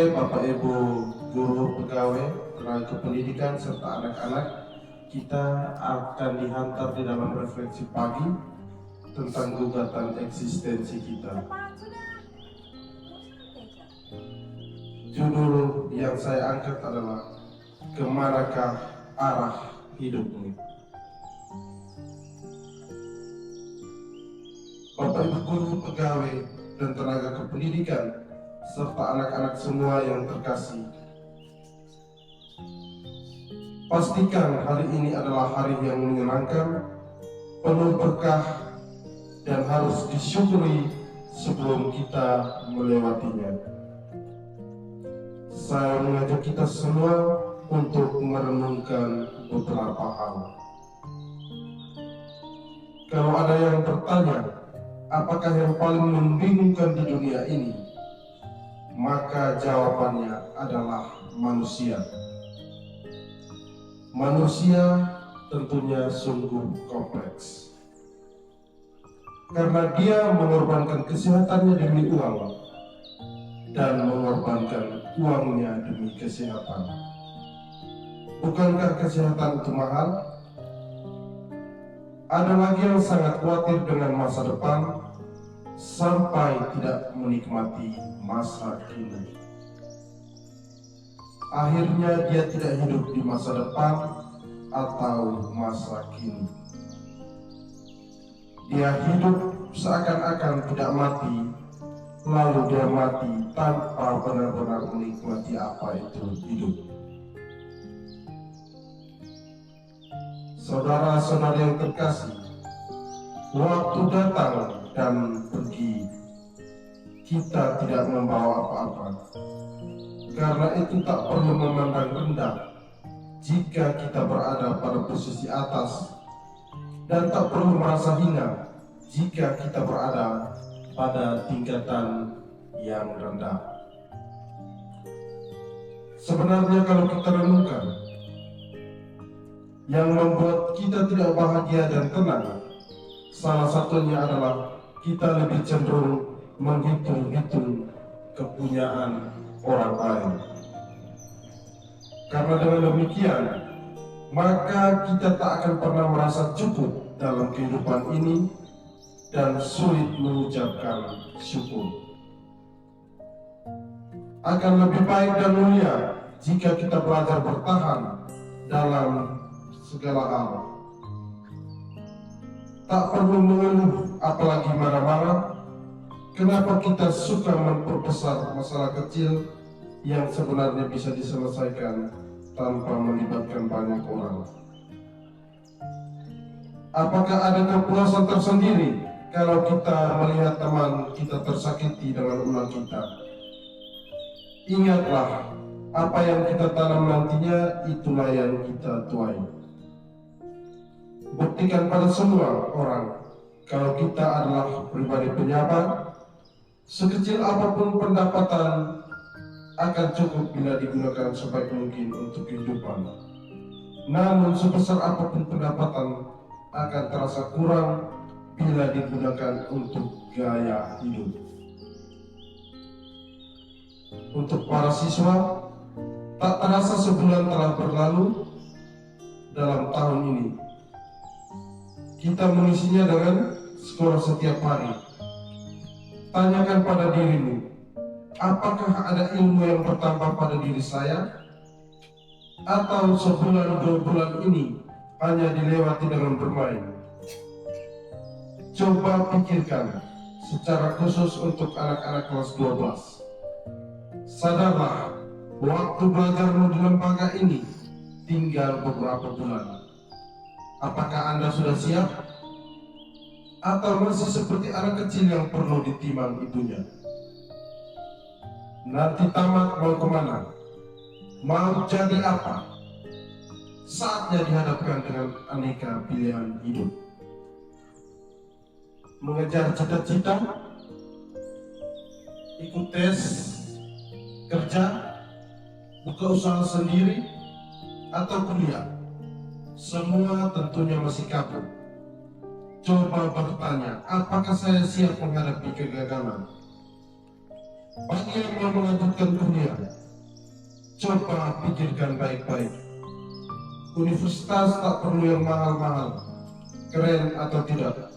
Oke, Bapak Ibu guru pegawai, tenaga kependidikan serta anak-anak, kita akan dihantar di dalam refleksi pagi tentang gugatan eksistensi kita. Judul yang saya angkat adalah kemanakah arah hidupmu? Bapak Ibu guru pegawai dan tenaga kependidikan serta anak-anak semua yang terkasih, pastikan hari ini adalah hari yang menyenangkan, penuh berkah, dan harus disyukuri sebelum kita melewatinya. Saya mengajak kita semua untuk merenungkan beberapa hal. Kalau ada yang bertanya, apakah yang paling membingungkan di dunia ini? Maka jawabannya adalah manusia. Manusia tentunya sungguh kompleks. Karena dia mengorbankan kesehatannya demi uang dan mengorbankan uangnya demi kesehatan. Bukankah kesehatan itu mahal? Ada lagi yang sangat khawatir dengan masa depan sampai tidak menikmati masa kini. Akhirnya dia tidak hidup di masa depan atau masa kini. Dia hidup seakan-akan tidak mati, lalu dia mati tanpa benar-benar menikmati apa itu hidup. Saudara-saudara yang terkasih, waktu datang dan pergi, kita tidak membawa apa-apa. Karena itu tak perlu memandang rendah jika kita berada pada posisi atas, dan tak perlu merasa hina jika kita berada pada tingkatan yang rendah. Sebenarnya kalau kita renungkan, yang membuat kita tidak bahagia dan tenang, salah satunya adalah kita lebih cenderung menghitung-hitung kepunyaan orang lain. Karena dengan demikian, maka kita tak akan pernah merasa cukup dalam kehidupan ini dan sulit mengucapkan syukur. Akan lebih baik dan mulia jika kita belajar bertahan dalam segala hal. Tak perlu mengeluh apalagi marah-marah. Kenapa kita suka memperbesar masalah kecil yang sebenarnya bisa diselesaikan tanpa melibatkan banyak orang? Apakah ada kepuasan tersendiri kalau kita melihat teman kita tersakiti dengan ulah kita? Ingatlah, apa yang kita tanam nantinya itulah yang kita tuai. Buktikan pada semua orang kalau kita adalah pribadi penyabar. Sekecil apapun pendapatan akan cukup bila digunakan sebaik mungkin untuk kehidupan. Namun sebesar apapun pendapatan akan terasa kurang bila digunakan untuk gaya hidup. Untuk para siswa, tak terasa sebulan telah berlalu dalam tahun ini. Kita mengisinya dengan sekolah setiap hari. Tanyakan pada dirimu, apakah ada ilmu yang bertambah pada diri saya? Atau sebulan 2 bulan ini hanya dilewati dengan bermain? Coba pikirkan secara khusus untuk anak-anak kelas 12. Sadarlah, waktu belajarmu di lembaga ini tinggal beberapa bulan. Apakah Anda sudah siap? Atau masih seperti anak kecil yang perlu ditimang ibunya? Nanti tamat mau kemana? Mau jadi apa? Saatnya dihadapkan dengan aneka pilihan hidup. Mengejar cita-cita, ikut tes, kerja, buka usaha sendiri, atau kuliah. Semua tentunya masih kabur. Coba bertanya, apakah saya siap menghadapi kegagalan? Bagi yang mau melanjutkan kuliah, coba pikirkan baik-baik. Universitas tak perlu yang mahal-mahal, keren atau tidak.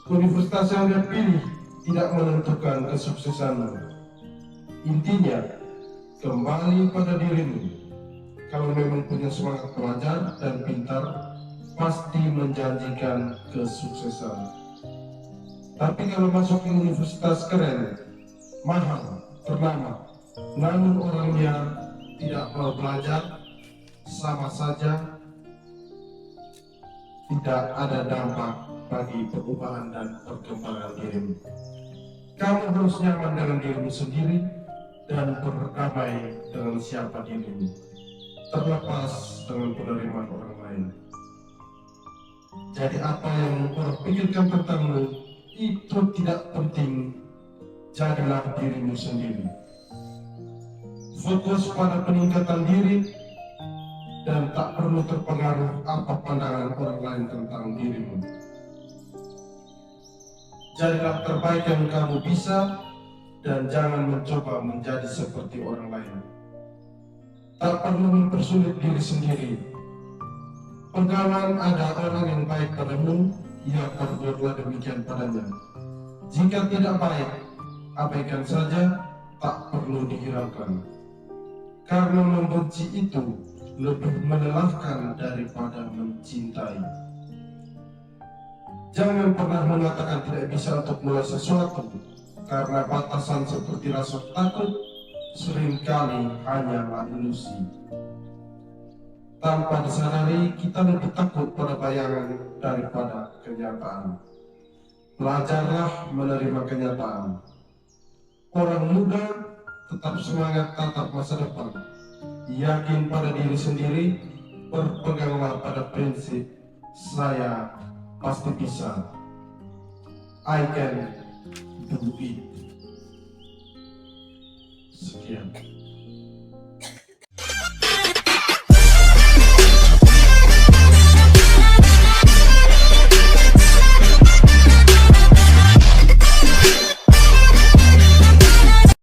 Universitas yang Anda pilih tidak menentukan kesuksesanmu. Intinya, kembali pada dirimu. Kalau memang punya semangat belajar dan pintar, pasti menjanjikan kesuksesan. Tapi kalau masuk ke universitas keren, mahal, ternama, namun orangnya tidak mau belajar, sama saja tidak ada dampak bagi perubahan dan perkembangan dirimu. Kamu harus nyaman dengan dirimu sendiri dan berdamai dengan siapa dirimu, terlepas dengan penerimaan orang lain. Jadi apa yang orang pikirkan tentangmu itu tidak penting, jadilah dirimu sendiri. Fokus pada peningkatan diri dan tak perlu terpengaruh apa pandangan orang lain tentang dirimu. Jadilah terbaik yang kamu bisa dan jangan mencoba menjadi seperti orang lain. Tak perlu mempersulit diri sendiri. Pegangan ada orang yang baik padamu, ia perbuatlah demikian padanya. Jika tidak baik, abaikan saja, tak perlu dihiraukan. Karena membenci itu lebih melelahkan daripada mencintai. Jangan pernah mengatakan tidak bisa untuk mulai sesuatu, karena batasan seperti rasa takut seringkali hanyalah ilusi. Tanpa disadari, kita lebih takut pada bayangan daripada kenyataan. Belajarlah menerima kenyataan. Orang muda tetap semangat tatap masa depan. Yakin pada diri sendiri, berpeganglah pada prinsip saya pasti bisa. I can do it. Sekian.